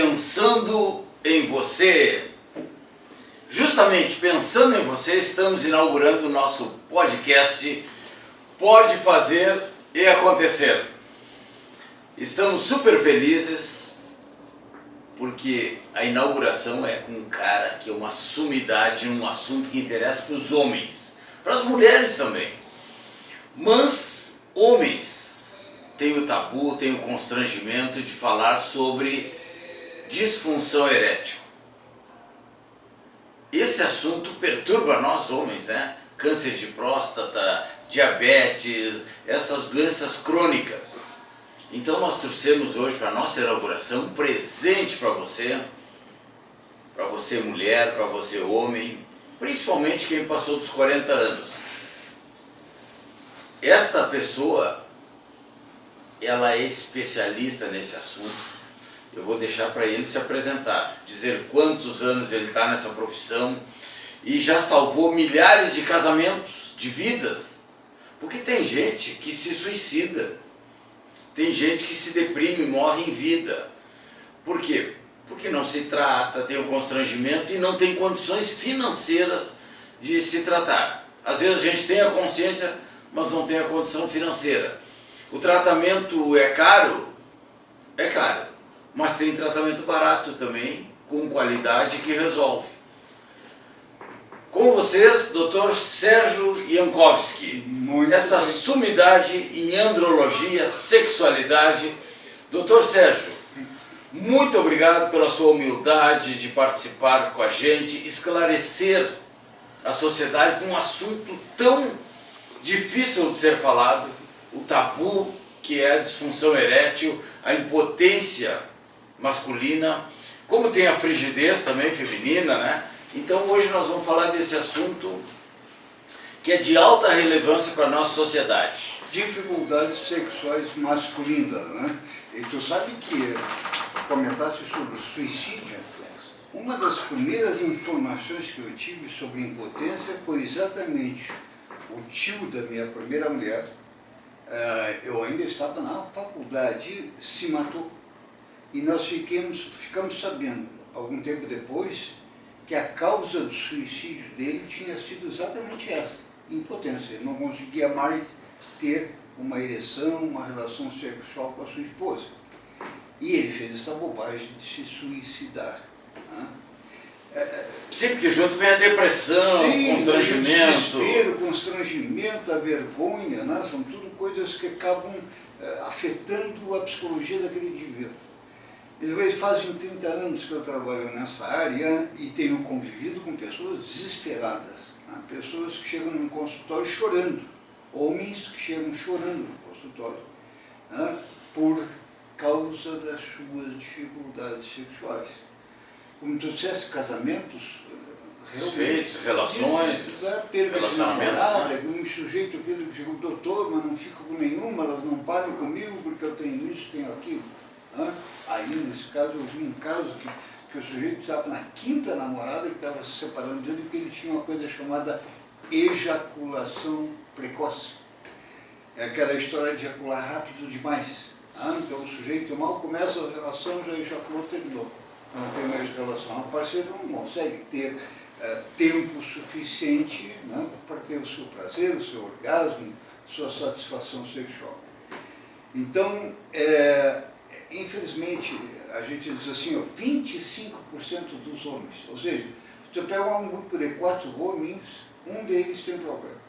pensando em você. Justamente pensando em você, estamos inaugurando o nosso podcast Pode Fazer e Acontecer. Estamos super felizes porque a inauguração é com um cara que é uma sumidade num assunto que interessa para os homens, para as mulheres também. Mas homens têm o tabu, têm o constrangimento de falar sobre disfunção erétil. Esse assunto perturba nós homens, né? Câncer de próstata, diabetes, essas doenças crônicas. Então nós trouxemos hoje para a nossa inauguração um presente para você mulher, para você homem, principalmente quem passou dos 40 anos. Esta pessoa, ela é especialista nesse assunto. Eu vou deixar para ele se apresentar, dizer quantos anos ele está nessa profissão e já salvou milhares de casamentos, de vidas. Porque tem gente que se suicida, tem gente que se deprime e morre em vida. Por quê? Porque não se trata, tem o constrangimento e não tem condições financeiras de se tratar. Às vezes a gente tem a consciência, mas não tem a condição financeira. O tratamento é caro? É caro. Mas tem tratamento barato também, com qualidade, que resolve. Com vocês, Dr. Sérgio Jankowski. Essa sumidade em andrologia, sexualidade. Dr. Sérgio, muito obrigado pela sua humildade de participar com a gente, esclarecer a sociedade com um assunto tão difícil de ser falado, o tabu que é a disfunção erétil, a impotência masculina, como tem a frigidez também feminina, né? Então hoje nós vamos falar desse assunto que é de alta relevância para a nossa sociedade. Dificuldades sexuais masculinas, né? E tu sabe que comentaste sobre o suicídio. Uma das primeiras informações que eu tive sobre impotência foi exatamente o tio da minha primeira mulher. Eu ainda estava na faculdade, se matou. E nós ficamos sabendo, algum tempo depois, que a causa do suicídio dele tinha sido exatamente essa, impotência. Ele não conseguia mais ter uma ereção, uma relação sexual com a sua esposa. E ele fez essa bobagem de se suicidar. Sim, porque junto vem a depressão, o constrangimento. O desespero, o constrangimento, a vergonha, né? São tudo coisas que acabam afetando a psicologia daquele indivíduo. Fazem 30 anos que eu trabalho nessa área e tenho convivido com pessoas desesperadas, né? Pessoas que chegam no consultório chorando, homens que chegam chorando no consultório, né? Por causa das suas dificuldades sexuais. Como tu disseste, casamentos, desfeitos, relações, perda de namorada, né? Um sujeito que chegou, doutor, mas não fico com nenhuma, elas não param comigo porque eu tenho isso, tenho aquilo. Aí, nesse caso, eu vi um caso que o sujeito estava na quinta namorada que estava se separando dele porque ele tinha uma coisa chamada ejaculação precoce. É aquela história de ejacular rápido demais. Então o sujeito mal começa a relação, já ejaculou, terminou. Não tem mais relação. O parceiro não consegue ter tempo suficiente, né, para ter o seu prazer, o seu orgasmo, sua satisfação sexual. Então, infelizmente, a gente diz assim, 25% dos homens, ou seja, se tu pega um grupo de 4 homens, um deles tem problema.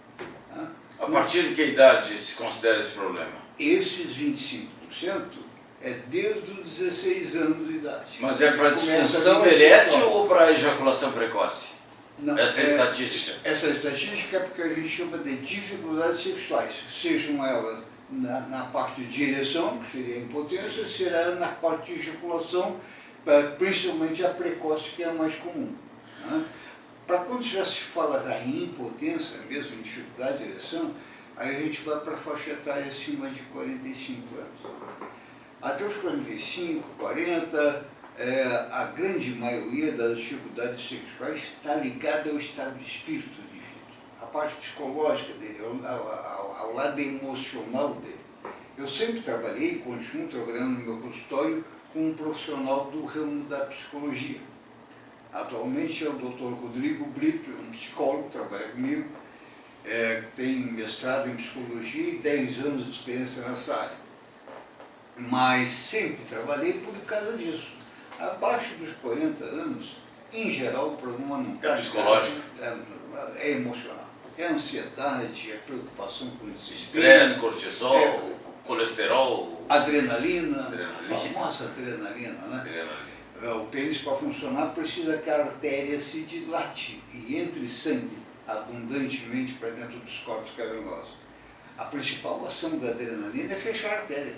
A partir de que idade se considera esse problema? Esses 25% é desde os 16 anos de idade. Mas é para disfunção erétil ou para ejaculação precoce? Não, essa é a estatística? Essa estatística é porque a gente chama de dificuldades sexuais, sejam elas na parte de ereção, que seria a impotência, será na parte de ejaculação, principalmente a precoce, que é a mais comum. Né? Para quando já se fala em impotência, mesmo em dificuldade de ereção, aí a gente vai para a faixa etária acima de 45 anos. Até os 45, 40, a grande maioria das dificuldades sexuais está ligada ao estado de espírito do indivíduo, a parte psicológica dele, lado emocional dele. Eu sempre trabalhei em conjunto, trabalhando no meu consultório, com um profissional do ramo da psicologia. Atualmente é o Dr. Rodrigo Brito, um psicólogo, trabalha comigo, tem mestrado em psicologia e 10 anos de experiência nessa área. Mas sempre trabalhei por causa disso. Abaixo dos 40 anos, em geral, o problema não está psicológico. É emocional. É ansiedade, é preocupação com o estresse, cortisol, colesterol, adrenalina, a famosa adrenalina, né? O pênis, para funcionar, precisa que a artéria se dilate e entre sangue abundantemente para dentro dos corpos cavernosos. A principal ação da adrenalina é fechar a artéria.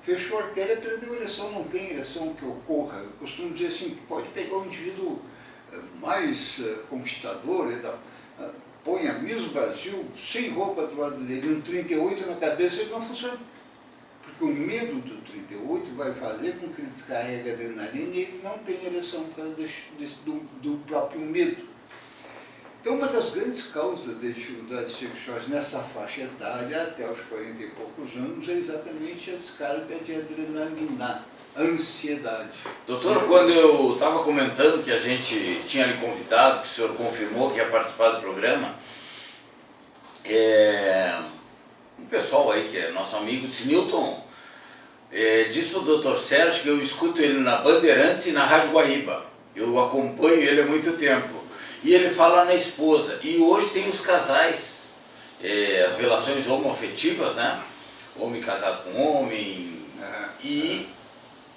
Fechou a artéria, perdeu a ereção, não tem ereção que ocorra. Eu costumo dizer assim, que pode pegar um indivíduo mais conquistador, põe a Miss Brasil sem roupa do lado dele, um 38 na cabeça, ele não funciona. Porque o medo do 38 vai fazer com que ele descarregue a adrenalina e ele não tenha ereção por causa do próprio medo. Então, uma das grandes causas das dificuldades sexuais nessa faixa etária, até os 40 e poucos anos, é exatamente a descarga de adrenalina, a ansiedade. Doutor, quando eu estava comentando que a gente tinha lhe convidado, que o senhor confirmou que ia participar do programa, o pessoal aí, que é nosso amigo, disse, Newton, diz para o doutor Sérgio que eu escuto ele na Bandeirantes e na Rádio Guaíba. Eu acompanho ele há muito tempo. E ele fala na esposa. E hoje tem os casais, as relações homoafetivas, né? Homem casado com homem, e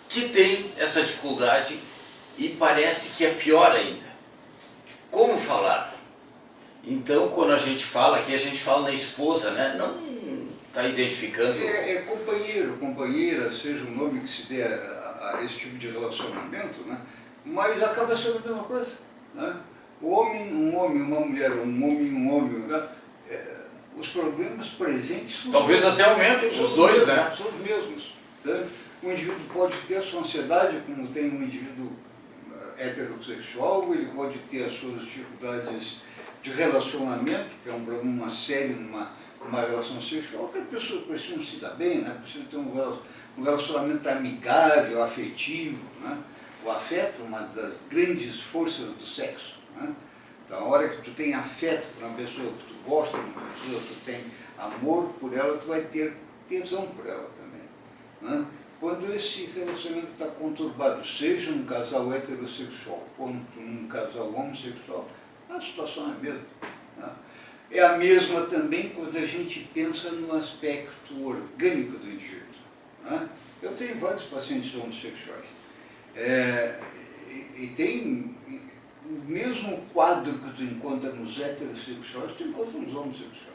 que tem essa dificuldade e parece que é pior ainda. Como falar? Então, quando a gente fala aqui, a gente fala na esposa, né? Não está identificando. Companheiro, companheira, seja o nome que se dê a esse tipo de relacionamento, né? Mas acaba sendo a mesma coisa, né? O homem, um homem, uma mulher, um homem, né? Os problemas presentes... Talvez até aumentem os dois, mesmos, né? São os mesmos. Né? O indivíduo pode ter a sua ansiedade, como tem um indivíduo heterossexual, ele pode ter as suas dificuldades de relacionamento, que é um problema sério numa relação sexual, que a pessoa precisa se dar bem, né? Precisa ter um relacionamento amigável, afetivo, né? O afeto é uma das grandes forças do sexo, né? Então, a hora que tu tem afeto por uma pessoa, que tu gosta de uma pessoa, tu tem amor por ela, tu vai ter tesão por ela também, né? Quando esse relacionamento está conturbado, seja um casal heterossexual ou um casal homossexual, a situação é a mesma, né? É a mesma também quando a gente pensa no aspecto orgânico do indivíduo, né? Eu tenho vários pacientes homossexuais. E tem o mesmo quadro que tu encontra nos heterossexuais, tu encontra nos homossexuais.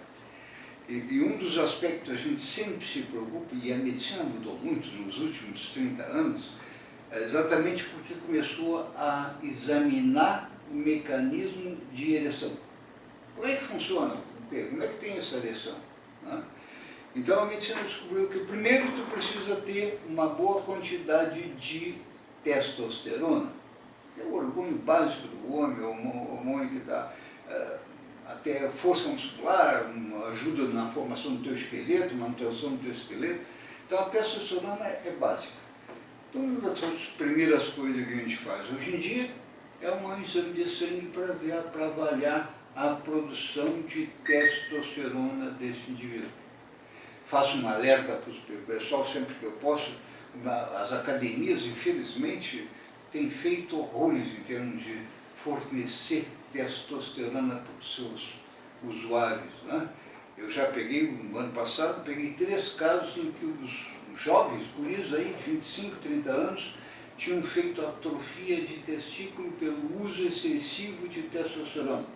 E um dos aspectos que a gente sempre se preocupa, e a medicina mudou muito nos últimos 30 anos, é exatamente porque começou a examinar o mecanismo de ereção. Como é que funciona? Como é que tem essa ereção, né? Então a medicina descobriu que primeiro tu precisa ter uma boa quantidade de testosterona, que é o hormônio básico do homem, o hormônio que dá até força muscular, ajuda na formação do teu esqueleto, manutenção do teu esqueleto. Então a testosterona é básica. Então uma das primeiras coisas que a gente faz hoje em dia é um exame de sangue para avaliar a produção de testosterona desse indivíduo. Faço um alerta para o pessoal sempre que eu posso. As academias, infelizmente, têm feito horrores em termos de fornecer testosterona para os seus usuários, né? Eu já peguei, no ano passado, 3 casos em que os jovens, guris aí de 25, 30 anos, tinham feito atrofia de testículo pelo uso excessivo de testosterona.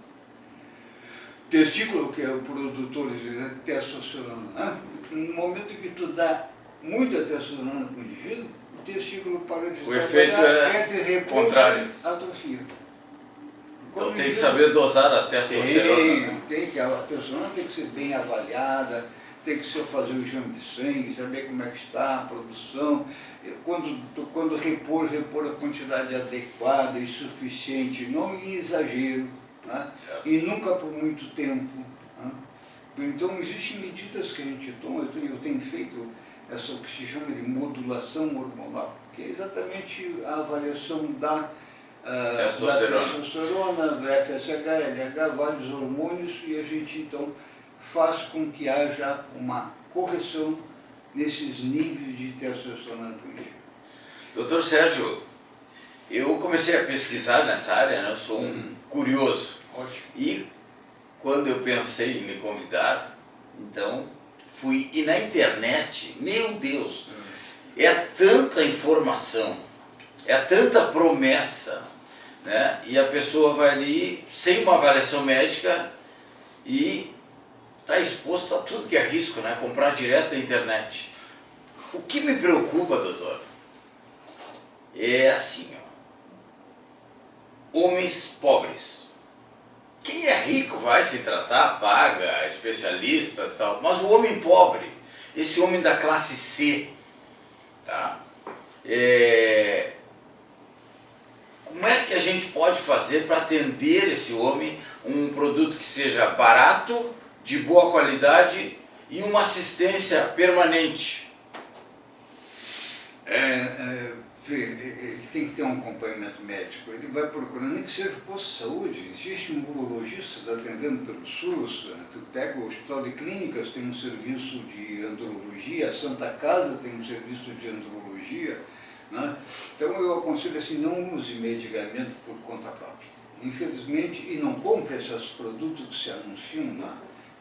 Testículo, que é o produtor de testosterona, né? No momento em que tu dá muita testosterona para o indivíduo, o testículo para de o efeito é contrário. Atrofia. Então tem que saber dosar a testosterona. Tem que, a testosterona tem que ser bem avaliada, tem que fazer o exame de sangue, saber como é que está a produção. Quando repor a quantidade adequada e suficiente, não em exagero, né? E nunca por muito tempo, né? Então existem medidas que a gente toma, eu tenho feito essa que se chama de modulação hormonal. que é exatamente a avaliação da testosterona, do FSH, LH, vários hormônios, e a gente então faz com que haja uma correção nesses níveis de testosterona no indivíduo. Doutor Sérgio, eu comecei a pesquisar nessa área, né? Eu sou um curioso. Ótimo. E quando eu pensei em me convidar, então fui, e na internet, meu Deus, é tanta informação, é tanta promessa, né? E a pessoa vai ali sem uma avaliação médica e está exposto a tudo que é risco, né? Comprar direto na internet. O que me preocupa, doutor, é assim, ó, homens pobres. Quem é rico vai se tratar, paga, especialistas e tal, mas o homem pobre, esse homem da classe C, tá? Como é que a gente pode fazer para atender esse homem um produto que seja barato, de boa qualidade e uma assistência permanente? Ele tem que ter um acompanhamento médico, ele vai procurando, nem que seja posto de saúde. Existem urologistas atendendo pelo SUS, tu pega o Hospital de Clínicas, tem um serviço de andrologia, a Santa Casa tem um serviço de andrologia, né? Então eu aconselho assim, não use medicamento por conta própria. Infelizmente, e não compre esses produtos que se anunciam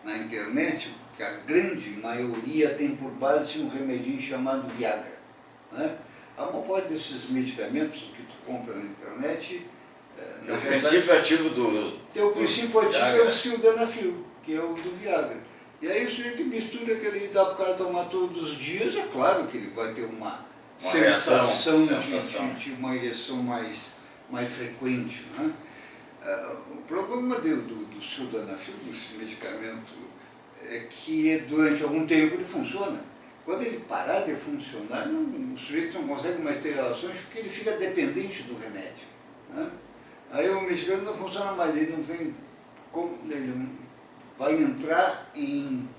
na internet, porque a grande maioria tem por base um remedinho chamado Viagra, né? A maior parte desses medicamentos que tu compra na internet... o princípio ativo o princípio ativo é o sildenafil, que é o do Viagra. E aí o sujeito mistura que ele dá para o cara tomar todos os dias, é claro que ele vai ter uma sensação de uma ereção mais frequente, né? O problema do sildenafil, desse medicamento, é que durante algum tempo ele funciona. Quando ele parar de funcionar, o sujeito não consegue mais ter relações porque ele fica dependente do remédio, né? Aí o medicamento não funciona mais, ele não tem como, ele vai entrar em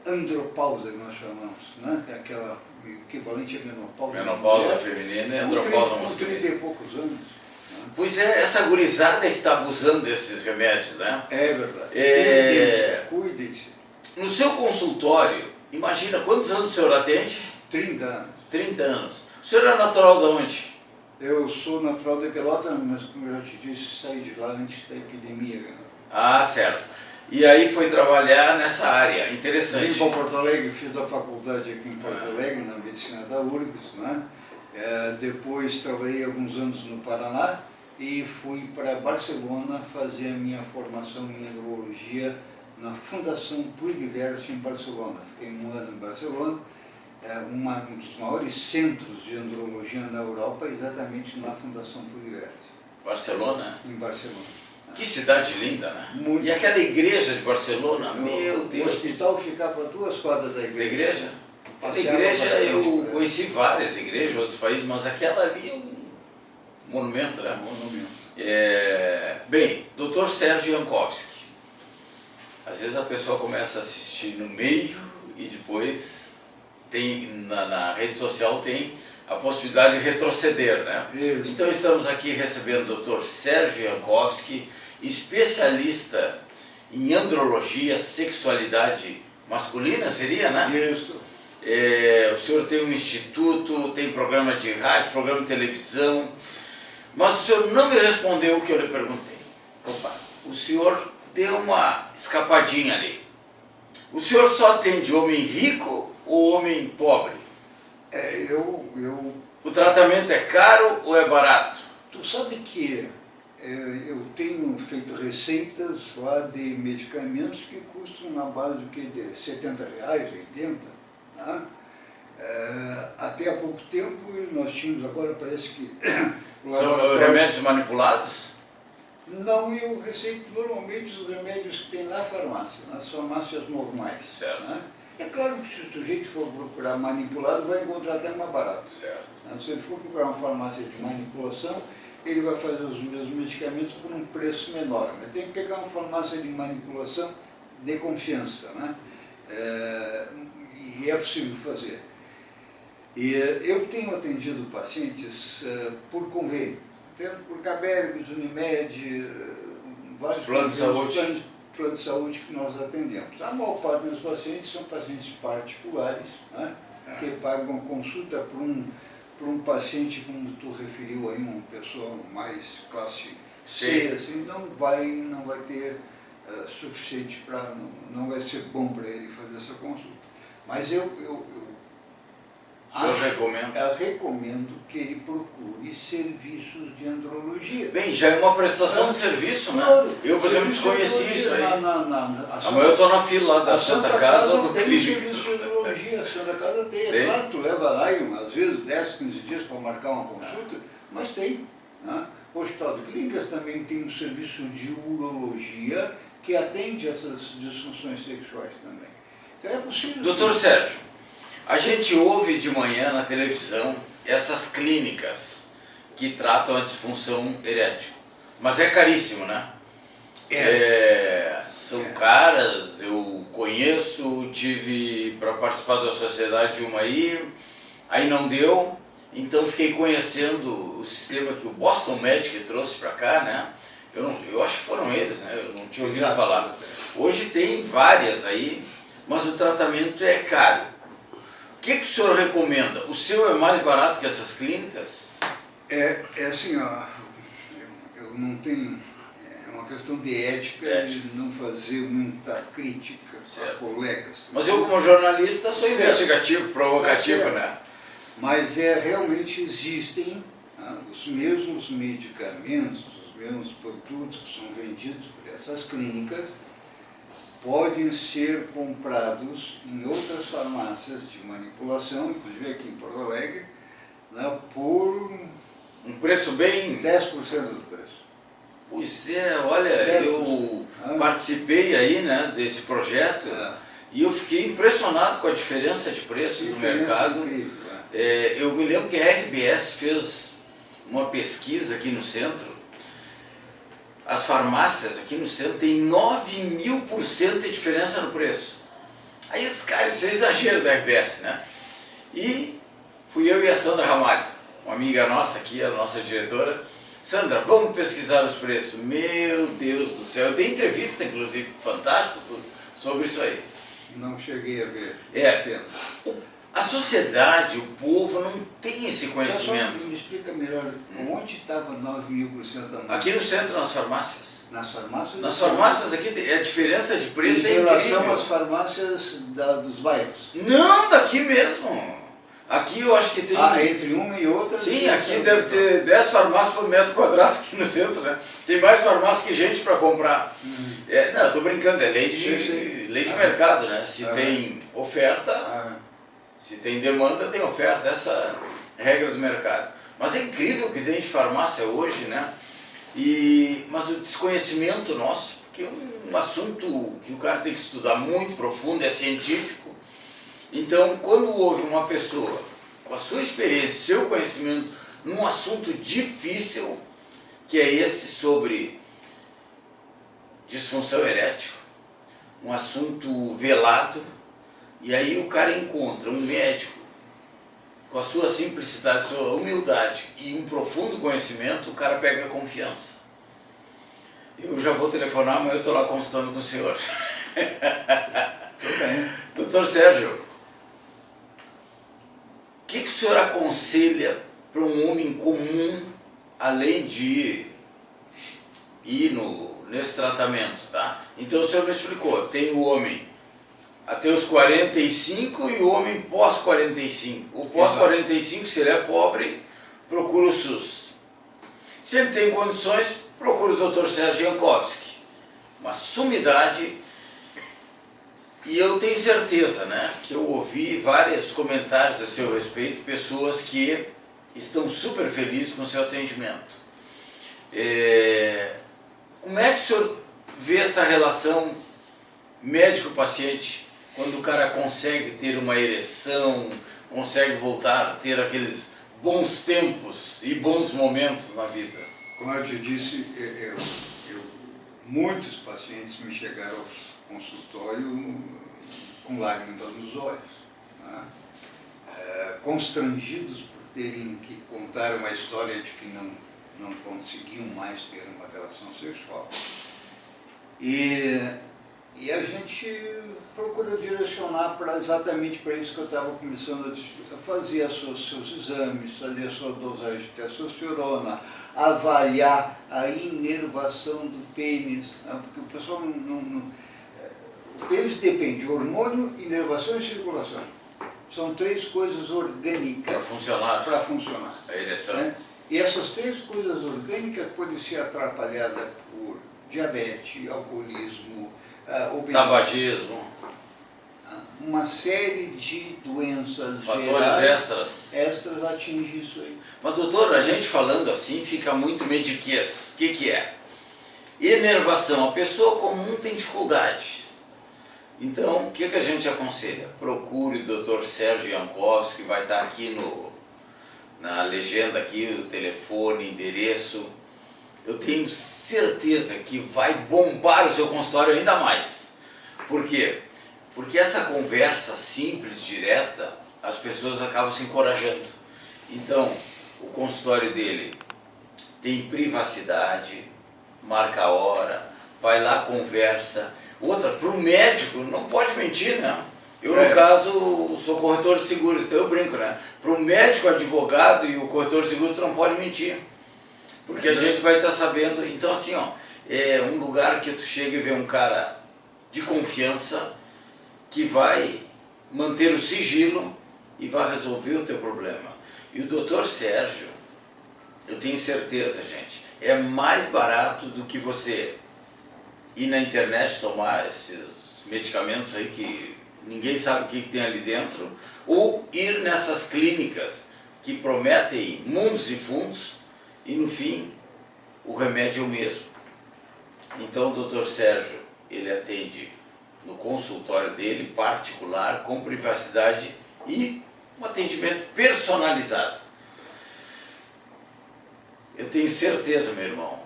andropausa, que nós chamamos, né? Que é aquela equivalente a menopausa. Menopausa feminina e andropausa masculina. Com 30 e poucos anos. Pois é, essa gurizada é que está abusando desses remédios, né? É verdade. Cuide-se. No seu consultório, imagina, quantos anos o senhor atende? 30 anos. 30 anos. O senhor é natural de onde? Eu sou natural de Pelotas, mas como eu já te disse, saí de lá antes da epidemia. Ah, certo. E aí foi trabalhar nessa área, interessante. Vim para Porto Alegre, fiz a faculdade aqui em Porto Alegre, na medicina da URGS, né? Depois trabalhei alguns anos no Paraná e fui para Barcelona fazer a minha formação em andrologia na Fundação Puig-Vert em Barcelona. Fiquei um ano em Barcelona, um dos maiores centros de andrologia na Europa, exatamente na Fundação Puig-Vert. Barcelona? Em Barcelona. Que cidade linda, né? Muito. E aquela igreja de Barcelona, meu Deus. O hospital ficava a 2 quadras da igreja. Da igreja? A Passeava igreja, eu bastante, conheci várias igrejas em outros países, mas aquela ali é um monumento, né? Monumento. Bem, Dr. Sérgio Jankowski. Às vezes a pessoa começa a assistir no meio e depois tem na rede social tem a possibilidade de retroceder, né? Isso. Então estamos aqui recebendo o Dr. Sérgio Jankowski, especialista em andrologia, sexualidade masculina, seria, né? Isso. O senhor tem um instituto, tem programa de rádio, programa de televisão, mas o senhor não me respondeu o que eu lhe perguntei. Opa, o senhor deu uma escapadinha ali. O senhor só atende homem rico ou homem pobre? O tratamento é caro ou é barato? Tu sabe que eu tenho feito receitas lá de medicamentos que custam na base do que? De R$70, R$80. Né? Até há pouco tempo nós tínhamos, agora parece que... São remédios manipulados? Não, eu receito normalmente os remédios que tem na farmácia, nas farmácias normais. Certo. Né? É claro que se o sujeito for procurar manipulado, vai encontrar até mais barato. Certo. Né? Se ele for procurar uma farmácia de manipulação, ele vai fazer os mesmos medicamentos por um preço menor. Mas tem que pegar uma farmácia de manipulação de confiança, né? E é possível fazer. E eu tenho atendido pacientes por convênio, tanto por Cabergos, Unimed, vários planos de saúde. Planos de saúde que nós atendemos. A maior parte dos pacientes são pacientes particulares, né, que pagam consulta por um paciente, como tu referiu aí, uma pessoa mais classe C, assim, não vai ter suficiente para, não vai ser bom para ele fazer essa consulta. Mas eu recomendo que ele procure serviços de andrologia. Bem, já é uma prestação de serviço, né? Eu, por exemplo, desconheci isso aí. Amanhã eu estou na fila lá da Santa Casa ou do Clínico. Tem serviço de andrologia, a Santa Casa tem. Claro, tu leva lá e às vezes 10, 15 dias para marcar uma consulta, mas tem. Né? O Hospital de Clínicas também tem um serviço de urologia que atende essas disfunções sexuais também. Então é possível. Doutor Sérgio, a gente ouve de manhã na televisão essas clínicas que tratam a disfunção erétil, mas é caríssimo, né? São caras, eu conheço, tive para participar da sociedade de uma aí não deu, então fiquei conhecendo o sistema que o Boston Medical trouxe para cá, né? Eu acho que foram eles, né? Eu não tinha ouvido falar. Hoje tem várias aí, mas o tratamento é caro. O que o senhor recomenda? O seu é mais barato que essas clínicas? É assim, ó, eu não tenho... É uma questão de ética de não fazer muita crítica a colegas. Mas eu, como jornalista, sou investigativo, provocativo, né? Mas realmente existem os mesmos medicamentos, os mesmos produtos que são vendidos por essas clínicas, podem ser comprados em outras farmácias de manipulação, inclusive aqui em Porto Alegre, né, por um preço bem... 10% do preço. Pois é, olha, eu participei aí, né, desse projeto e eu fiquei impressionado com a diferença de preço do mercado. Incrível, eu me lembro que a RBS fez uma pesquisa aqui no centro. As farmácias aqui no centro têm 9.000% de diferença no preço. Aí eu disse, cara, isso é exagero da RBS, né? E fui eu e a Sandra Ramalho, uma amiga nossa aqui, a nossa diretora. Sandra, vamos pesquisar os preços. Meu Deus do céu, eu dei entrevista, inclusive, fantástico, sobre isso aí. Não cheguei a ver. A sociedade, o povo não tem esse conhecimento. Me explica melhor, onde estava 9.000% a mais? Aqui no centro, nas farmácias. Nas farmácias? Nas farmácias aqui, a diferença de preço é incrível. Em relação às farmácias dos bairros? Não, daqui mesmo. Aqui eu acho que tem... entre uma e outra? Sim, aqui deve ter 10 farmácias por metro quadrado aqui no centro, né? Tem mais farmácias que gente para comprar. Não, eu estou brincando, é lei de mercado, né? Se tem oferta, se tem demanda, tem oferta. Essa é a regra do mercado. Mas é incrível o que tem de farmácia hoje, né? Mas o desconhecimento nosso, porque é um assunto que o cara tem que estudar muito profundo, é científico. Então, quando houve uma pessoa com a sua experiência, seu conhecimento, num assunto difícil, que é esse sobre disfunção erétil, um assunto velado, e aí o cara encontra um médico com a sua simplicidade, sua humildade e um profundo conhecimento, o cara pega confiança. Eu já vou telefonar, amanhã eu estou lá consultando com o senhor. Tudo bem. Doutor Sérgio, o que o senhor aconselha para um homem comum, além de ir nesse tratamento, tá? Então o senhor me explicou, tem o homem até os 45 e o homem pós-45. O pós-45, se ele é pobre, procura o SUS. Se ele tem condições, procura o Dr. Sérgio Jankowski. Uma sumidade. E eu tenho certeza, né, que eu ouvi vários comentários a seu respeito, pessoas que estão super felizes com o seu atendimento. Como é que o senhor vê essa relação médico-paciente, quando o cara consegue ter uma ereção, consegue voltar a ter aqueles bons tempos e bons momentos na vida? Como eu te disse, muitos pacientes me chegaram ao consultório com lágrimas nos olhos. Né? constrangidos por terem que contar uma história de que não conseguiam mais ter uma relação sexual. E a gente procura direcionar exatamente para isso que eu estava começando a dizer, fazer seus exames, fazer a sua dosagem de testosterona, avaliar a inervação do pênis, né? Porque o pessoal o pênis depende de hormônio, inervação e circulação. São 3 coisas orgânicas para funcionar. A ereção. Né? E essas 3 coisas orgânicas podem ser atrapalhadas por diabetes, alcoolismo, obesidade, tabagismo, uma série de doenças fatores extras atingem isso aí. Mas doutor, a gente falando assim fica muito mediquês. O que é? Inervação. A pessoa comum tem dificuldade. Então, o que a gente aconselha? Procure o Dr. Sérgio Jankowski, que vai estar aqui na legenda aqui, o telefone, endereço. Eu tenho certeza que vai bombar o seu consultório ainda mais. Por quê? Porque essa conversa simples, direta, as pessoas acabam se encorajando. Então, o consultório dele tem privacidade, marca a hora, vai lá, conversa. Outra, para o médico, não pode mentir, né? Eu, no caso, sou corretor de seguros, então eu brinco, né? Para o médico, advogado e o corretor de seguros, tu não pode mentir. Porque a gente vai estar sabendo. Então, assim, ó, é um lugar que tu chega e vê um cara de confiança que vai manter o sigilo e vai resolver o teu problema. E o Dr. Sérgio, eu tenho certeza, gente, é mais barato do que você ir na internet tomar esses medicamentos aí que ninguém sabe o que tem ali dentro, ou ir nessas clínicas que prometem mundos e fundos e no fim o remédio é o mesmo. Então o Dr. Sérgio, ele atende no consultório dele, particular, com privacidade e um atendimento personalizado. Eu tenho certeza, meu irmão,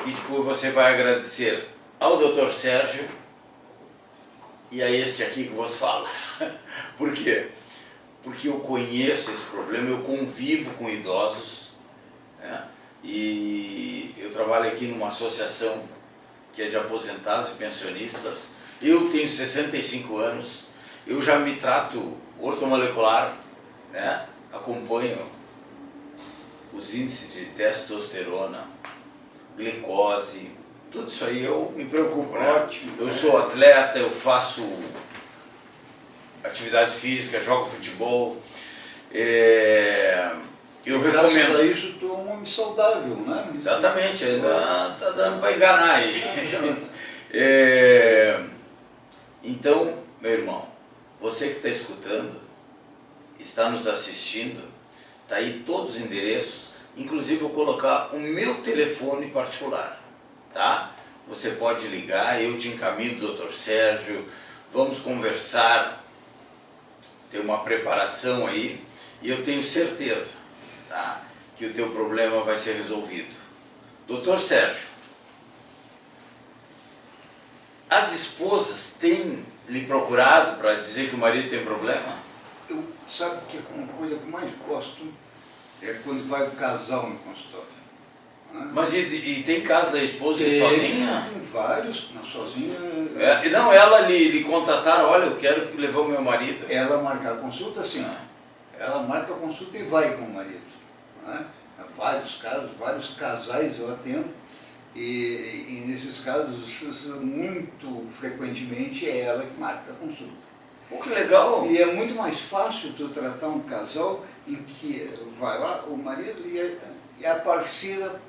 que depois você vai agradecer ao Dr. Sérgio e a este aqui que vos fala. Por quê? Porque eu conheço esse problema, eu convivo com idosos, né? E eu trabalho aqui numa associação que é de aposentados e pensionistas. Eu tenho 65 anos, eu já me trato ortomolecular, né? Acompanho os índices de testosterona, glicose, tudo isso aí eu me preocupo, né? Ótimo. Eu sou atleta, eu faço atividade física, jogo futebol. Eu Graças recomendo. a isso, tu é um homem saudável, né? Exatamente, ainda está dando para enganar aí. Então, meu irmão, você que está escutando, está nos assistindo, está aí todos os endereços, inclusive vou colocar o meu telefone particular, tá? Você pode ligar, eu te encaminho do Dr. Sérgio, vamos conversar, ter uma preparação aí, e eu tenho certeza, tá, que o teu problema vai ser resolvido. Dr. Sérgio, as esposas têm lhe procurado para dizer que o marido tem problema? Sabe que uma coisa que eu mais gosto é quando vai o casal no consultório. Né? Mas e tem caso da esposa ir sozinha? Tem vários, não, sozinha. Não, ela lhe contrataram, olha, eu quero que levou meu marido. Ela marca a consulta, sim. Ela marca a consulta e vai com o marido. Né? Há vários casos, vários casais eu atendo. E nesses casos, muito frequentemente é ela que marca a consulta. Pô, que legal! E é muito mais fácil tu tratar um casal em que vai lá o marido e a parceira,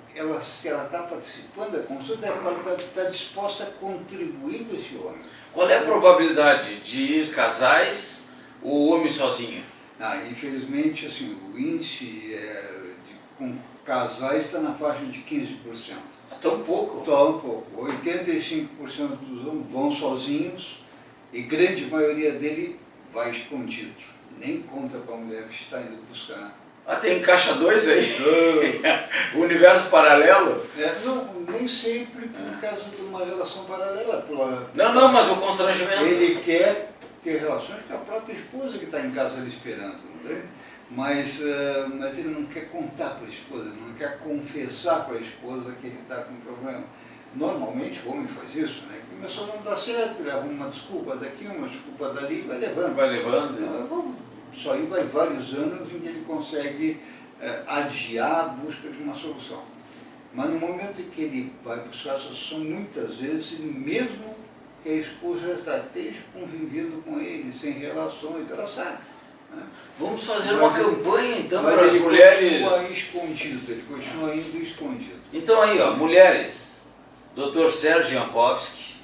se ela está participando da consulta, ela está disposta a contribuir com esse homem. Qual é a probabilidade de ir casais ou homem sozinho? Infelizmente, assim, o índice com casais está na faixa de 15%. Tão pouco? Tão pouco. 85% dos homens vão sozinhos e grande maioria dele vai escondido. Nem conta para a mulher que está indo buscar. Tem caixa 2 aí? O universo paralelo? Não, nem sempre por causa de uma relação paralela. Não, mas o constrangimento. Ele quer ter relações com a própria esposa que está em casa ali esperando, né? Mas ele não quer contar para a esposa, não quer confessar para a esposa que ele está com um problema. Normalmente o homem faz isso, né? Começou a não dar certo, ele arruma uma desculpa daqui, uma desculpa dali, vai levando. Vai levando. Isso aí vai vários anos em que ele consegue adiar a busca de uma solução. Mas no momento em que ele vai buscar a solução, muitas vezes, mesmo que a esposa já esteja convivendo com ele, sem relações, ela sabe. Né? Vamos fazer uma campanha, então, para as mulheres... Ele continua escondido, ele continua indo escondido. Então aí, ó, mulheres, Dr. Sérgio Jankowski.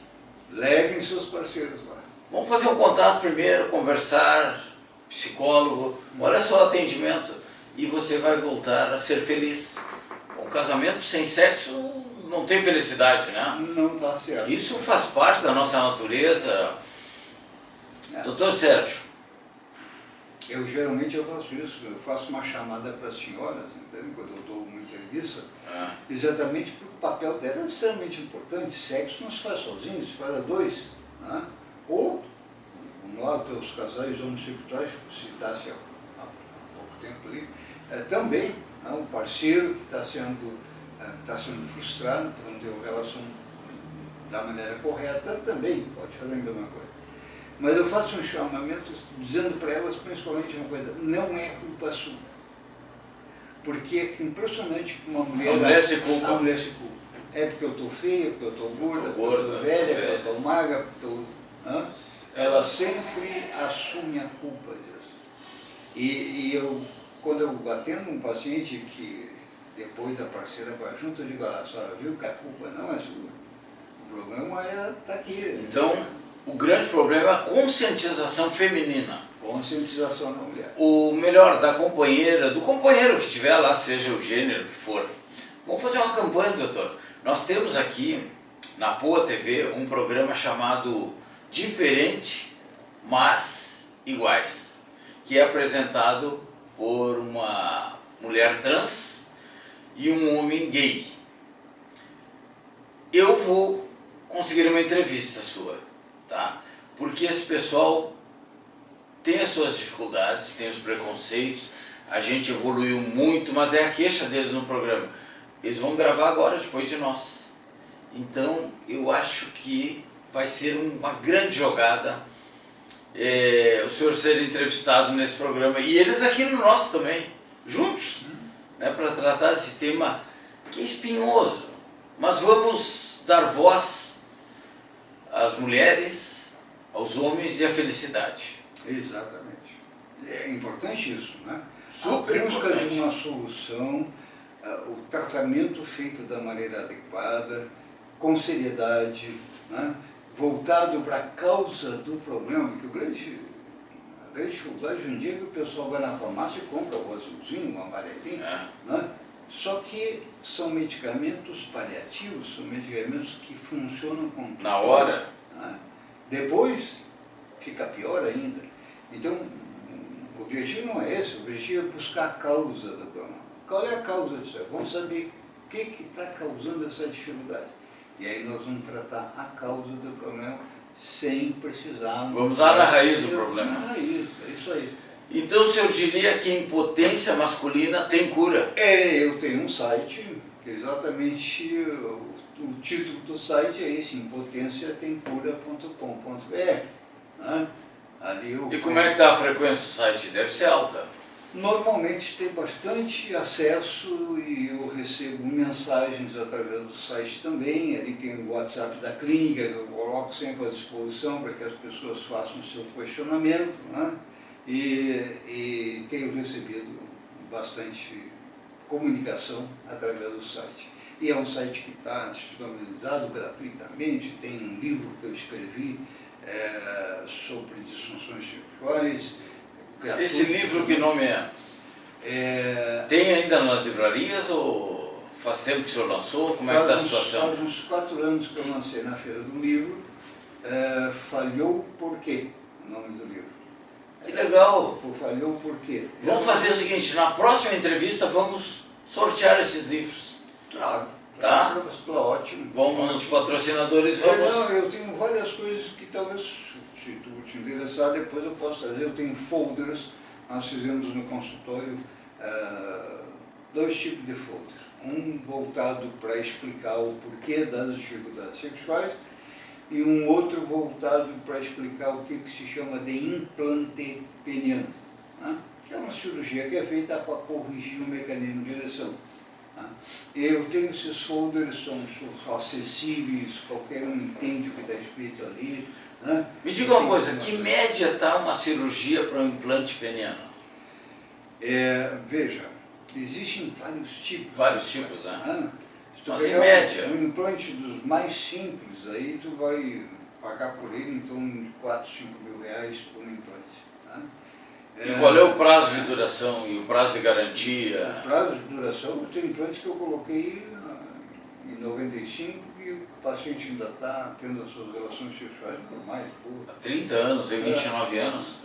Levem seus parceiros lá. Vamos fazer um contato primeiro, conversar, psicólogo, olha só o atendimento, e você vai voltar a ser feliz. Um casamento sem sexo não tem felicidade, né? Não está certo. Isso faz parte da nossa natureza. Doutor Sérgio. Eu geralmente faço isso, eu faço uma chamada para as senhoras, entende? Quando eu dou uma entrevista, exatamente porque o papel dela é extremamente importante. Sexo não se faz sozinho, se faz a dois. Né? Ou, vamos lá, os casais homossexuais, que citasse há pouco tempo ali, também um parceiro que está sendo frustrado por não ter uma relação da maneira correta, também pode fazer a mesma coisa. Mas eu faço um chamamento dizendo para elas principalmente uma coisa: não é culpa sua. Porque é impressionante que uma mulher... A mulher se culpa. A mulher se culpa. É porque eu estou feia, porque eu estou gorda, porque eu estou velha, porque eu estou magra, porque eu... Ela sempre assume a culpa disso. E eu, quando eu atendo um paciente que depois a parceira vai junto, eu digo: olha, a senhora viu que a culpa não é sua. O problema está aqui. Então, o grande problema é a conscientização feminina. Conscientização da mulher. O melhor, da companheira, do companheiro que estiver lá, seja o gênero que for. Vamos fazer uma campanha, doutor. Nós temos aqui, na Poa TV, um programa chamado Diferente, mas Iguais, que é apresentado por uma mulher trans e um homem gay. Eu vou conseguir uma entrevista sua, tá? Porque esse pessoal tem as suas dificuldades, tem os preconceitos, a gente evoluiu muito, mas é a queixa deles no programa. Eles vão gravar agora, depois de nós. Então, eu acho que vai ser uma grande jogada o senhor ser entrevistado nesse programa, e eles aqui no nosso também, juntos, né, para tratar desse tema que é espinhoso. Mas vamos dar voz às mulheres, aos homens e à felicidade. Exatamente. É importante isso, né? Super a busca importante. de uma solução, o tratamento feito da maneira adequada, com seriedade, né? Voltado para a causa do problema, porque a grande dificuldade hoje em dia é que o pessoal vai na farmácia e compra o azulzinho, o amarelinho, né? Só que são medicamentos paliativos, são medicamentos que funcionam com Na hora. Né? Depois fica pior ainda. Então, o objetivo não é esse, o objetivo é buscar a causa do problema. Qual é a causa disso? Vamos saber o que está causando essa dificuldade. E aí nós vamos tratar a causa do problema sem precisar... Vamos lá na raiz do problema. Na raiz, é isso aí. Então o senhor diria que a impotência masculina tem cura? Eu tenho um site, que exatamente o título do site é esse, impotenciatemcura.com.br. Né? E como é que está a frequência do site? Deve ser alta. Normalmente tem bastante acesso e eu recebo mensagens através do site também. Ali tem o WhatsApp da clínica, eu coloco sempre à disposição para que as pessoas façam o seu questionamento. Né? E tenho recebido bastante comunicação através do site. E é um site que está disponibilizado gratuitamente, tem um livro que eu escrevi sobre disfunções sexuais. Gratuito. Esse livro, que nome é? Tem ainda nas livrarias ou faz tempo que o senhor lançou? Como é que está a situação? Faz uns 4 anos que eu lancei na Feira do Livro. Falhou por quê? O nome do livro. Que legal! Falhou por quê? Vamos fazer o seguinte, na próxima entrevista vamos sortear esses livros. Claro. Tá? Ótimo. Vamos nos patrocinadores, vamos... Eu tenho várias coisas que talvez, se tu te interessar, depois eu posso trazer. Eu tenho folders, nós fizemos no consultório 2 tipos de folders. Um voltado para explicar o porquê das dificuldades sexuais e um outro voltado para explicar o que se chama de implante peniano, né? Que é uma cirurgia que é feita para corrigir o mecanismo de ereção. Eu tenho esses folders, são acessíveis, qualquer um entende o que está escrito ali. Né? Me diga uma coisa, que média está uma cirurgia para um implante peniano? Veja, existem vários tipos. Vários tipos, né? Se tu Mas em pegar média? um implante dos mais simples, aí tu vai pagar por ele em torno de 4, 5 mil reais por um implante. Né? E qual é o prazo de duração e o prazo de garantia? O prazo de duração, eu tenho implantes que eu coloquei em 95 e o paciente ainda está tendo as suas relações sexuais normais. Há 30 anos, em 29 anos.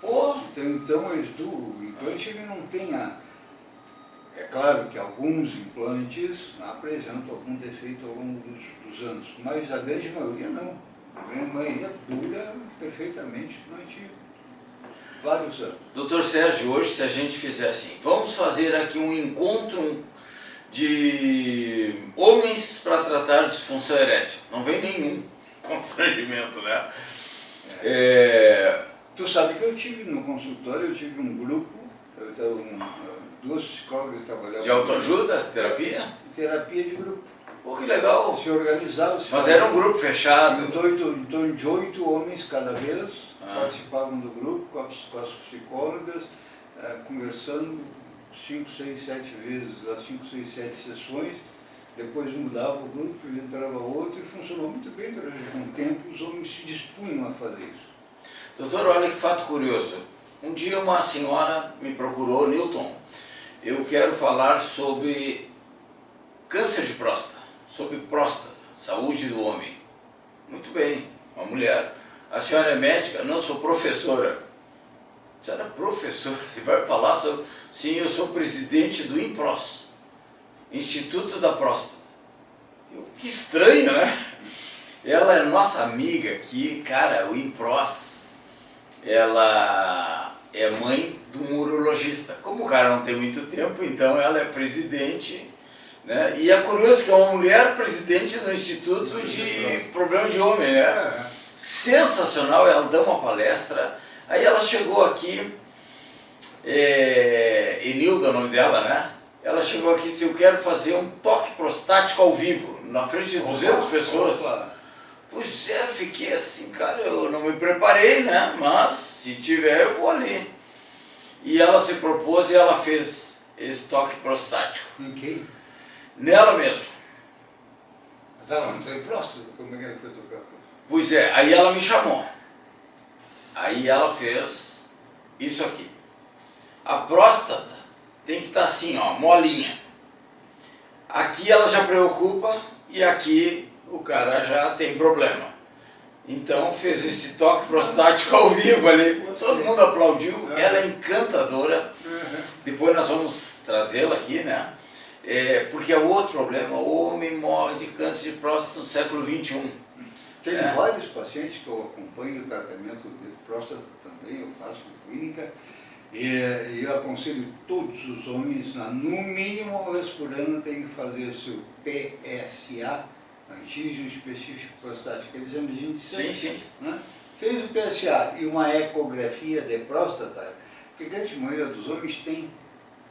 Pô. Então o implante ele não tem É claro que alguns implantes apresentam algum defeito ao longo dos anos, mas a grande maioria não. A grande maioria dura perfeitamente durante vários anos. Doutor Sérgio, hoje se a gente fizer assim, vamos fazer aqui um encontro de homens para tratar disfunção erétil. Não vem nenhum constrangimento, né? Tu sabe que eu tive no consultório, eu tive um grupo, duas psicólogas trabalhavam... De autoajuda? Terapia? Terapia de grupo. Pô, que legal! Se organizavam. Mas era um grupo fechado? Em torno de 8 homens cada vez participavam do grupo com as psicólogas, conversando 5, 6, 7 vezes, as 5, 6, 7 sessões. Depois mudava o grupo, entrava outro e funcionou muito bem. Com o tempo os homens se dispunham a fazer isso. Doutor, olha que fato curioso. Um dia uma senhora me procurou, Newton, eu quero falar sobre câncer de próstata, sobre próstata, saúde do homem. Muito bem, uma mulher. A senhora é médica? Não, sou professora. A senhora é professora e vai falar sobre... Sim, eu sou presidente do INPROS, Instituto da Próstata. Que estranho, né? Ela é nossa amiga aqui, cara, o INPROS, ela é mãe de um urologista. Como o cara não tem muito tempo, então ela é presidente, né? E é curioso que é uma mulher presidente do Instituto de Problemas de Homem, né? Sensacional, ela dá uma palestra, aí ela chegou aqui, Enilda é o nome dela, né? Ela chegou aqui e disse, eu quero fazer um toque prostático ao vivo, na frente de 200 pessoas. Pois é, fiquei assim, cara, eu não me preparei, né? Mas se tiver eu vou ali. E ela se propôs e ela fez esse toque prostático. Em quem? Nela mesmo. Mas ela não tem próstata, como é que foi tocar? Pois é, aí ela me chamou. Aí ela fez isso aqui. A próstata tem que estar assim, ó, molinha. Aqui ela já preocupa e aqui o cara já tem problema. Então fez esse toque prostático ao vivo ali. Todo mundo aplaudiu, ela é encantadora. Depois nós vamos trazê-la aqui, né? Porque é outro problema, o homem morre de câncer de próstata no século XXI. Tem vários pacientes que eu acompanho o tratamento de próstata também, eu faço na clínica, e eu aconselho todos os homens, no mínimo uma vez por ano, tem que fazer o seu PSA, antígeno específico prostático, aquele examezinho de sangue. Sim, sim. Né? Fez o PSA e uma ecografia de próstata, porque a grande maioria dos homens tem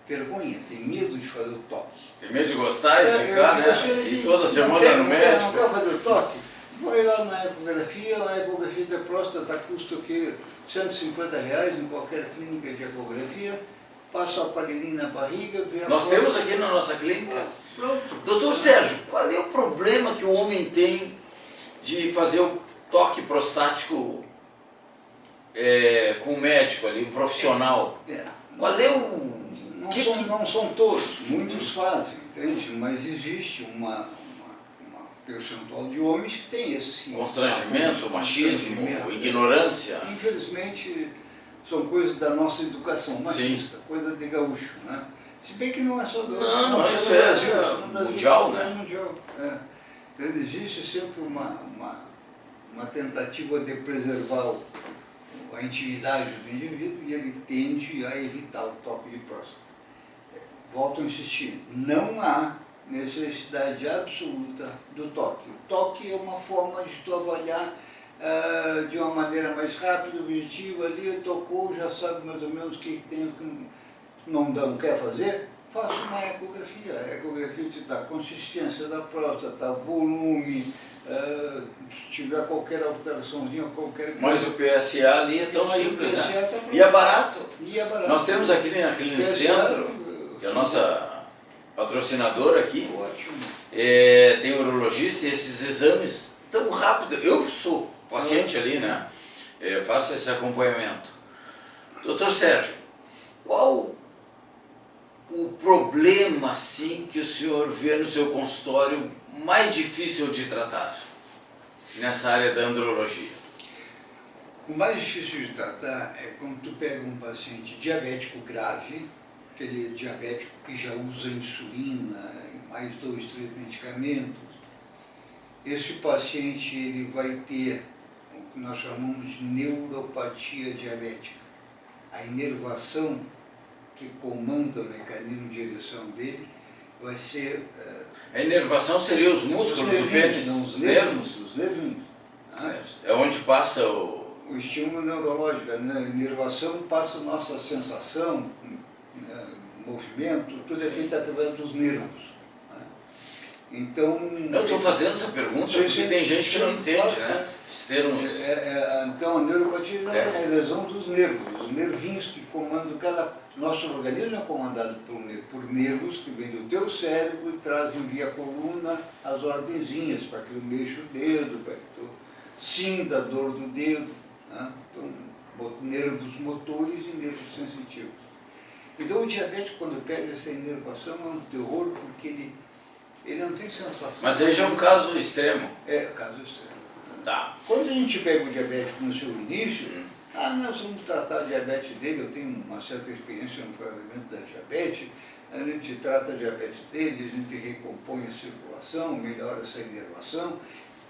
vergonha, tem medo de fazer o toque. Tem medo de gostar e ficar, né? E toda semana no médico. Não quer fazer o toque? Vai lá na ecografia, a ecografia da próstata custa o quê? R$150 em qualquer clínica de ecografia, passa o aparelhinho na barriga, vê a Nós temos aqui na nossa clínica. Pronto. Doutor Sérgio, qual é o problema que o homem tem de fazer o toque prostático com o médico ali, o profissional? Qual é o... Não são todos, muitos fazem, entende? Mas existe uma percentual de homens que tem esse... Constrangimento, machismo, ignorância. Infelizmente, são coisas da nossa educação machista, coisa de gaúcho, né? Se bem que não é só do Brasil, isso é mundial, né? É mundial. Então, existe sempre uma tentativa de preservar a intimidade do indivíduo e ele tende a evitar o toque de próstata. Volto a insistir, não há necessidade absoluta do toque. O toque é uma forma de tu avaliar de uma maneira mais rápida, objetiva, ali tocou, já sabe mais ou menos o que tem, o que não quer fazer, faça uma ecografia. A ecografia te dá consistência da próstata, volume, se tiver qualquer alteraçãozinha, qualquer coisa. Mas o PSA ali é tão simples, né? Tá, e é barato. E é barato. Nós temos aqui na Clínica Centro, que é a nossa patrocinadora aqui, ótimo. Tem urologista e esses exames tão rápido. Eu sou paciente ali, né? Faço esse acompanhamento. Doutor Sérgio, qual o problema, assim, que o senhor vê no seu consultório mais difícil de tratar nessa área da andrologia? O mais difícil de tratar é quando tu pega um paciente diabético grave, aquele diabético que já usa insulina, mais 2, 3 medicamentos. Esse paciente ele vai ter o que nós chamamos de neuropatia diabética. A inervação que comanda o mecanismo de ereção dele vai ser... A inervação seria os músculos do pênis, os nervos? Os nervinhos. É onde passa o estímulo neurológico. A inervação passa a nossa sensação, movimento, tudo é feito através dos nervos. Então... Eu estou fazendo essa pergunta porque tem gente que não entende, né? Esses termos... Então, a neuropatia é a lesão dos nervos, os nervinhos que comandam cada... Nosso organismo é comandado por nervos que vêm do teu cérebro e trazem via coluna as ordenzinhas, para que tu mexa o dedo, para que tu sinta a dor do dedo. Né? Então, nervos motores e nervos sensitivos. Então, o diabético, quando pega essa inervação, é um terror, porque ele não tem sensação. Mas ele já é um caso extremo. É, caso extremo. Tá. Quando a gente pega o diabético no seu início, nós vamos tratar a diabetes dele, eu tenho uma certa experiência no tratamento da diabetes, a gente trata a diabetes dele, a gente recompõe a circulação, melhora essa inervação,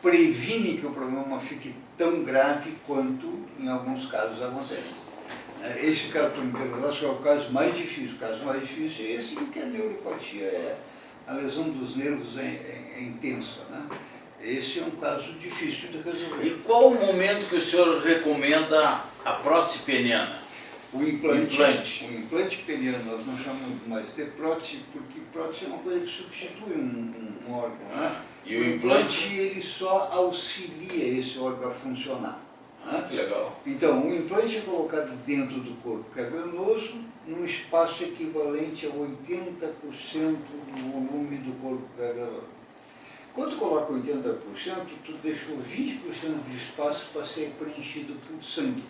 previne que o problema fique tão grave quanto em alguns casos acontece. Esse caso que me perguntaste é o caso mais difícil. O caso mais difícil é esse, porque a neuropatia, a lesão dos nervos é intensa, né? Esse é um caso difícil de resolver. E qual o momento que o senhor recomenda a prótese peniana? O implante. O implante peniano nós não chamamos mais de prótese, porque prótese é uma coisa que substitui um órgão, né? E o implante? Ele só auxilia esse órgão a funcionar. Que legal. Então, o implante é colocado dentro do corpo cavernoso, num espaço equivalente a 80% do volume do corpo cavernoso. Quando tu coloca 80%, tu deixou 20% de espaço para ser preenchido por sangue.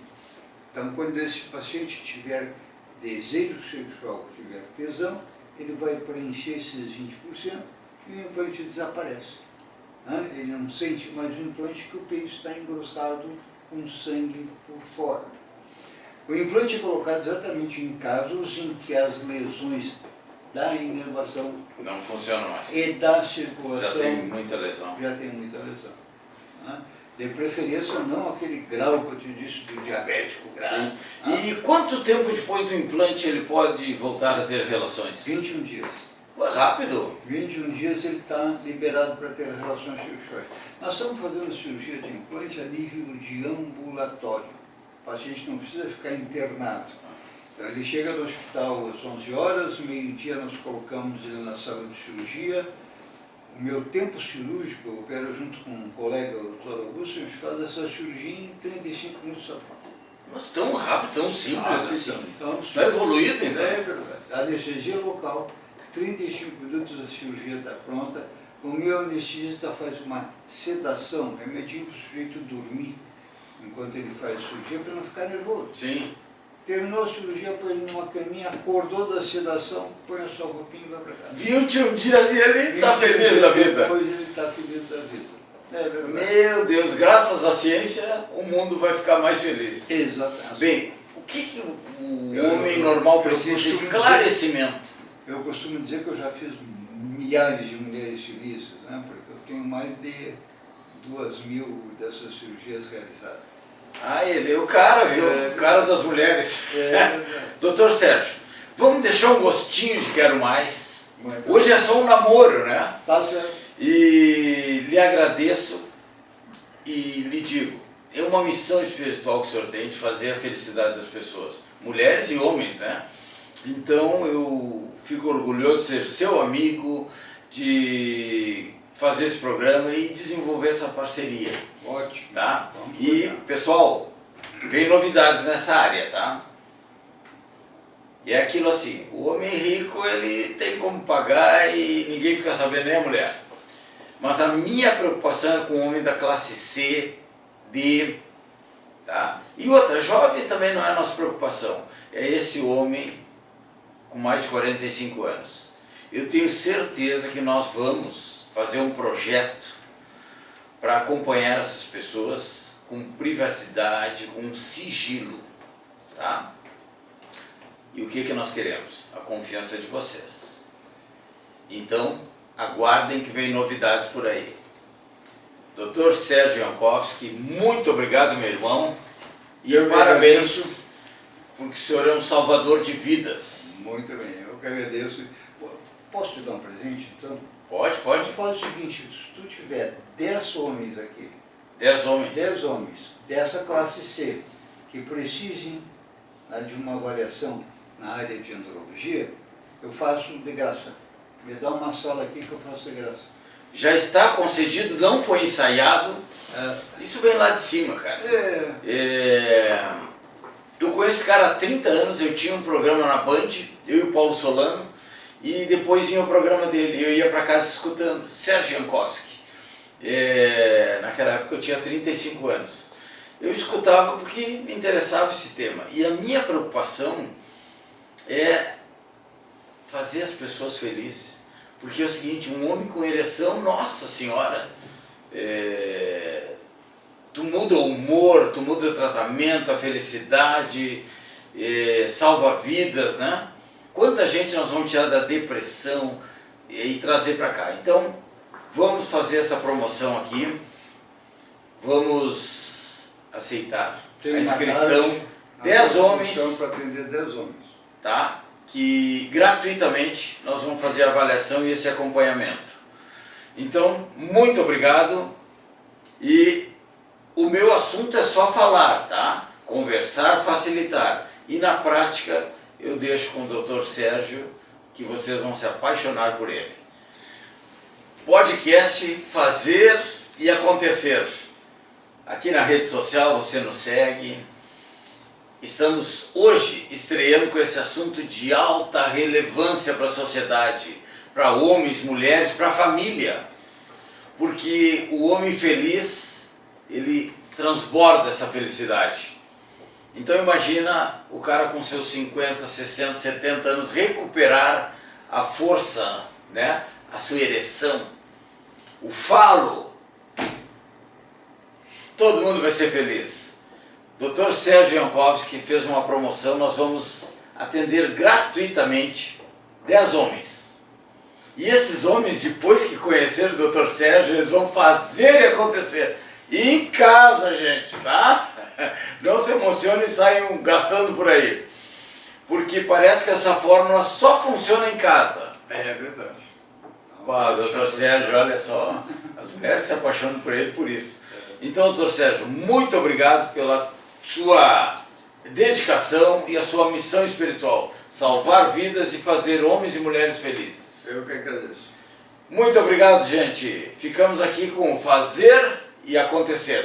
Então, quando esse paciente tiver desejo sexual, tiver tesão, ele vai preencher esses 20% e o implante desaparece. Ele não sente mais o implante, que o pênis está engrossado com sangue por fora. O implante é colocado exatamente em casos em que as lesões da inervação não funcionam mais. E da circulação já tem muita lesão. De preferência não aquele grau que eu te disse do diabético grave. E quanto tempo depois do implante ele pode voltar a ter relações? 21 dias. Rápido. 21 dias ele está liberado para ter relações sexuais. Nós estamos fazendo cirurgia de implante a nível de ambulatório. O paciente não precisa ficar internado. Então, ele chega no hospital às 11 horas, meio-dia nós colocamos ele na sala de cirurgia. O meu tempo cirúrgico, eu opero junto com um colega, o Dr. Augusto, a gente faz essa cirurgia em 35 minutos só. Mas tão rápido, tão simples assim. Então, está evoluído, então. É verdade. Anestesia local, 35 minutos a cirurgia está pronta. O meu anestesista faz uma sedação, remedinho para o sujeito dormir enquanto ele faz a cirurgia, para não ficar nervoso. Sim. Terminou a cirurgia, põe ele numa caminha, acordou da sedação, põe a sua roupinha e vai para casa. 21 dias e ele está feliz da vida. Depois ele está feliz da vida. É verdade. Meu Deus, graças à ciência, o mundo vai ficar mais feliz. Exatamente. Bem, o que o homem normal precisa? Esclarecimento. Eu costumo dizer que eu já fiz milhares de mulheres felizes, né? Porque eu tenho mais de 2.000 dessas cirurgias realizadas. Ah, ele é o cara, viu? O cara das mulheres. É Doutor Sérgio, vamos deixar um gostinho de quero mais. Muito Hoje é só um namoro, né? Tá certo. E lhe agradeço e lhe digo, é uma missão espiritual que o senhor tem de fazer a felicidade das pessoas, mulheres e homens, né? Então eu fico orgulhoso de ser seu amigo, de fazer esse programa e desenvolver essa parceria. Ótimo. Tá? Vamos E, cuidar. pessoal, vem novidades nessa área, tá? E é aquilo assim, o homem rico, ele tem como pagar e ninguém fica sabendo, nem a mulher. Mas a minha preocupação é com o homem da classe C, D, tá? E outra, jovem também não é a nossa preocupação. É esse homem com mais de 45 anos. Eu tenho certeza que nós vamos fazer um projeto para acompanhar essas pessoas com privacidade, com sigilo, tá? E o que nós queremos? A confiança de vocês. Então, aguardem que vem novidades por aí. Dr. Sérgio Jankowski, muito obrigado, meu irmão, e Eu parabéns, agradeço. porque o senhor é um salvador de vidas. Muito bem, eu que agradeço. Posso te dar um presente, então? Pode. Faz o seguinte, se tu tiver 10 homens aqui, 10 homens. 10 homens dessa classe C, que precisem, né, de uma avaliação na área de andrologia, eu faço de graça. Me dá uma sala aqui que eu faço de graça. Já está concedido, não foi ensaiado. Isso vem lá de cima, cara. Eu conheço esse cara há 30 anos, eu tinha um programa na Band, eu e o Paulo Solano, e depois vinha o programa dele, eu ia para casa escutando, Sérgio Jankowski. Naquela época eu tinha 35 anos. Eu escutava porque me interessava esse tema. E a minha preocupação é fazer as pessoas felizes. Porque é o seguinte, um homem com ereção, nossa senhora, tu muda o humor, tu muda o tratamento, a felicidade, salva vidas, né? Quanta gente nós vamos tirar da depressão e trazer para cá. Então, vamos fazer essa promoção aqui, vamos aceitar a inscrição, 10 homens, para atender 10 homens. tá? Que gratuitamente nós vamos fazer a avaliação e esse acompanhamento. Então, muito obrigado, e o meu assunto é só falar, tá? Conversar, facilitar, e na prática eu deixo com o Dr. Sérgio, que vocês vão se apaixonar por ele. Podcast Fazer e Acontecer. Aqui na rede social você nos segue. Estamos hoje estreando com esse assunto de alta relevância para a sociedade, para homens, mulheres, para a família. Porque o homem feliz, ele transborda essa felicidade. Então imagina o cara com seus 50, 60, 70 anos recuperar a força, né? A sua ereção, o falo. Todo mundo vai ser feliz. Dr. Sérgio Jankowski fez uma promoção, nós vamos atender gratuitamente 10 homens. E esses homens, depois que conheceram o Dr. Sérgio, eles vão fazer e acontecer. E em casa, gente, tá? Não se emocione e saiam gastando por aí. Porque parece que essa fórmula só funciona em casa. É verdade. Dr. Sérgio, olha só, as mulheres se apaixonam por ele por isso. Então, Dr. Sérgio, muito obrigado pela sua dedicação e a sua missão espiritual, salvar vidas e fazer homens e mulheres felizes. Eu que agradeço. Muito obrigado, gente. Ficamos aqui com Fazer e Acontecer.